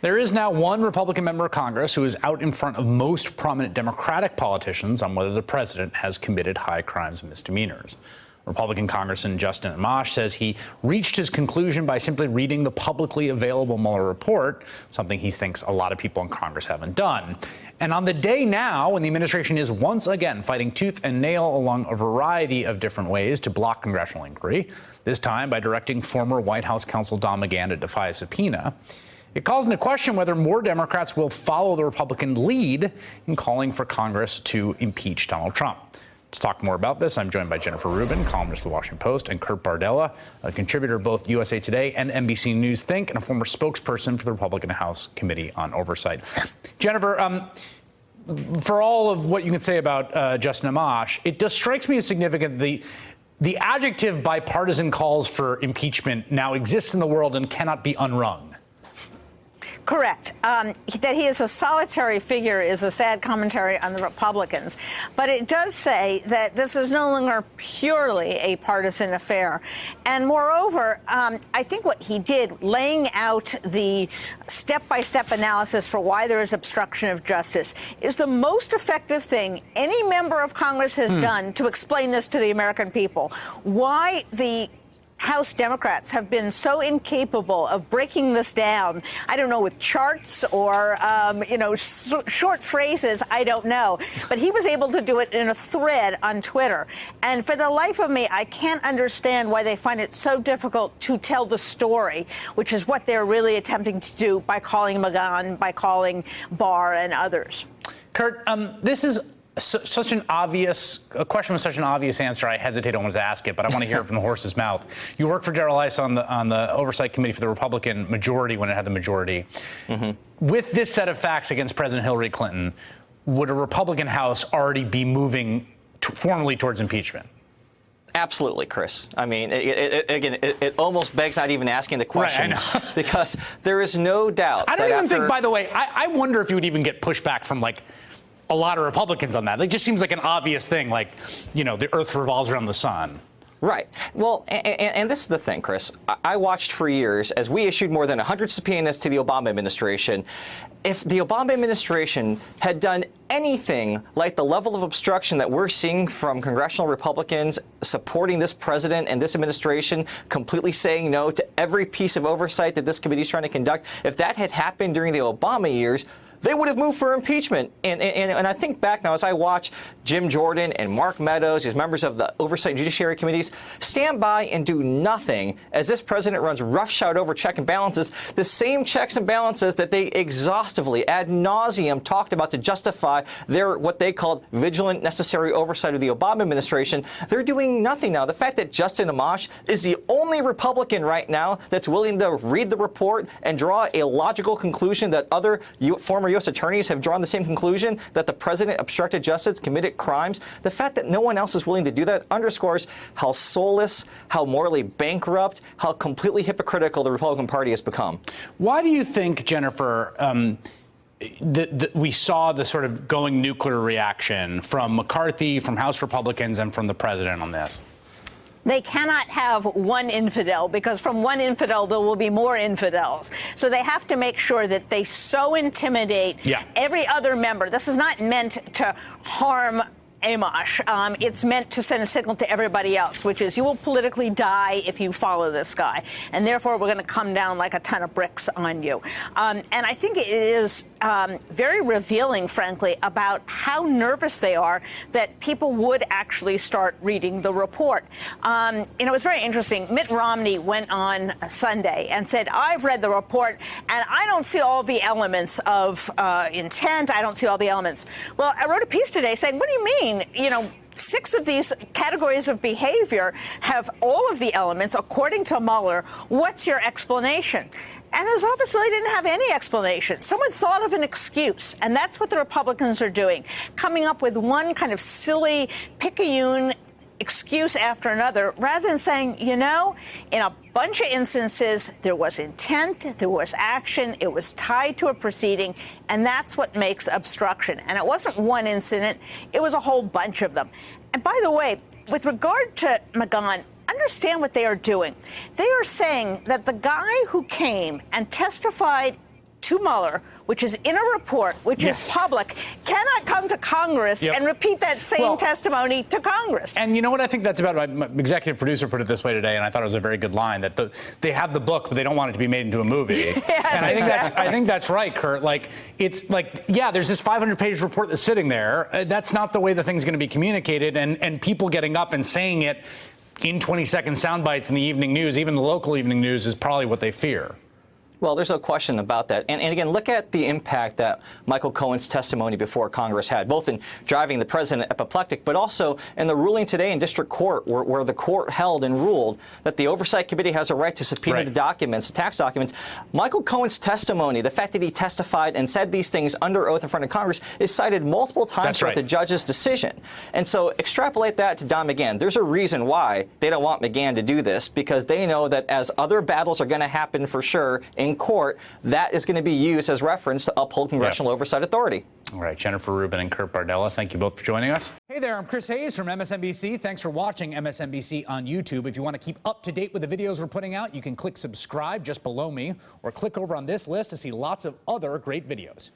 There is now one Republican member of Congress who is out in front of most prominent Democratic politicians on whether the president has committed high crimes and misdemeanors. Republican Congressman Justin Amash says he reached his conclusion by simply reading the publicly available Mueller report, something he thinks a lot of people in Congress haven't done. And on the day now, when the administration is once again fighting tooth and nail along a variety of different ways to block congressional inquiry, this time by directing former White House counsel Don McGahn to defy a subpoena, it calls into question whether more Democrats will follow the Republican lead in calling for Congress to impeach Donald Trump. To talk more about this, I'm joined by Jennifer Rubin, columnist of The Washington Post, and Kurt Bardella, a contributor of both USA Today and NBC News Think, and a former spokesperson for the Republican House Committee on Oversight. Jennifer, for all of what you can say about Justin Amash, it just strikes me as significant the adjective bipartisan calls for impeachment now exists in the world and cannot be unrung. Correct. That he is a solitary figure is a sad commentary on the Republicans. But it does say that this is no longer purely a partisan affair. And moreover, I think what he did, laying out the step-by-step analysis for why there is obstruction of justice, is the most effective thing any member of Congress has done to explain this to the American people. Why the House Democrats have been so incapable of breaking this down, I don't know, with charts or, short phrases, I don't know. But he was able to do it in a thread on Twitter. And for the life of me, I can't understand why they find it so difficult to tell the story, which is what they're really attempting to do by calling McGahn, by calling Barr and others. Kurt, this is such an obvious question with such an obvious answer. I hesitate almost to ask it, but I want to hear it from the horse's mouth. You worked for Darrell Issa on the Oversight Committee for the Republican majority when it had the majority. With this set of facts against President Hillary Clinton, would a Republican House already be moving formally towards impeachment? Absolutely, Chris. I mean, it almost begs not even asking the question, right, because there is no doubt. I don't even think, by the way, I wonder if you would even get pushback from a lot of Republicans on that. It just seems like an obvious thing, the earth revolves around the sun. Right. Well, and this is the thing, Chris. I watched for years as we issued more than 100 subpoenas to the Obama administration. If the Obama administration had done anything like the level of obstruction that we're seeing from congressional Republicans supporting this president and this administration, completely saying no to every piece of oversight that this committee is trying to conduct, if that had happened during the Obama years, they would have moved for impeachment. And I think back now as I watch Jim Jordan and Mark Meadows, as members of the Oversight and Judiciary Committees, stand by and do nothing as this president runs roughshod over check and balances, the same checks and balances that they exhaustively, ad nauseum, talked about to justify their what they called vigilant necessary oversight of the Obama administration. They're doing nothing now. The fact that Justin Amash is the only Republican right now that's willing to read the report and draw a logical conclusion that other former U.S. attorneys have drawn the same conclusion, that the president obstructed justice, committed crimes. The fact that no one else is willing to do that underscores how soulless, how morally bankrupt, how completely hypocritical the Republican Party has become. Why do you think, Jennifer, we saw the sort of going nuclear reaction from McCarthy, from House Republicans, and from the president on this? They cannot have one infidel, because from one infidel there will be more infidels. So they have to make sure that they so intimidate every other member. This is not meant to harm Amash. It's meant to send a signal to everybody else, which is you will politically die if you follow this guy. And therefore, we're going to come down like a ton of bricks on you. And I think it is very revealing, frankly, about how nervous they are that people would actually start reading the report. It was very interesting. Mitt Romney went on Sunday and said, I've read the report, and I don't see all the elements of intent. I don't see all the elements. Well, I wrote a piece today saying, what do you mean? 6 of these categories of behavior have all of the elements, according to Mueller. What's your explanation? And his office really didn't have any explanation. Someone thought of an excuse, and that's what the Republicans are doing, coming up with one kind of silly, picayune excuse after another, rather than saying, in a bunch of instances, there was intent, there was action, it was tied to a proceeding, and that's what makes obstruction. And it wasn't one incident, it was a whole bunch of them. And by the way, with regard to McGahn, understand what they are doing. They are saying that the guy who came and testified to Mueller, which is in a report, which is public, cannot come to Congress and repeat that same testimony to Congress. And you know what I think that's about? My executive producer put it this way today, and I thought it was a very good line, that they have the book, but they don't want it to be made into a movie. Yes, and I think that's right, Kurt. Like, it's like, yeah, there's this 500-page report that's sitting there. That's not the way the thing's going to be communicated, and people getting up and saying it in 20-second sound bites in the evening news, even the local evening news, is probably what they fear. Well, there's no question about that. And again, look at the impact that Michael Cohen's testimony before Congress had, both in driving the president apoplectic, but also in the ruling today in district court, where the court held and ruled that the Oversight Committee has a right to subpoena the documents, the tax documents. Michael Cohen's testimony, the fact that he testified and said these things under oath in front of Congress, is cited multiple times throughout the judge's decision. And so extrapolate that to Don McGahn. There's a reason why they don't want McGahn to do this, because they know that as other battles are going to happen for sure in court, that is going to be used as reference to uphold congressional oversight authority. All right, Jennifer Rubin and Kurt Bardella, thank you both for joining us. Hey there, I'm Chris Hayes from MSNBC. Thanks for watching MSNBC on YouTube. If you want to keep up to date with the videos we're putting out, you can click subscribe just below me, or click over on this list to see lots of other great videos.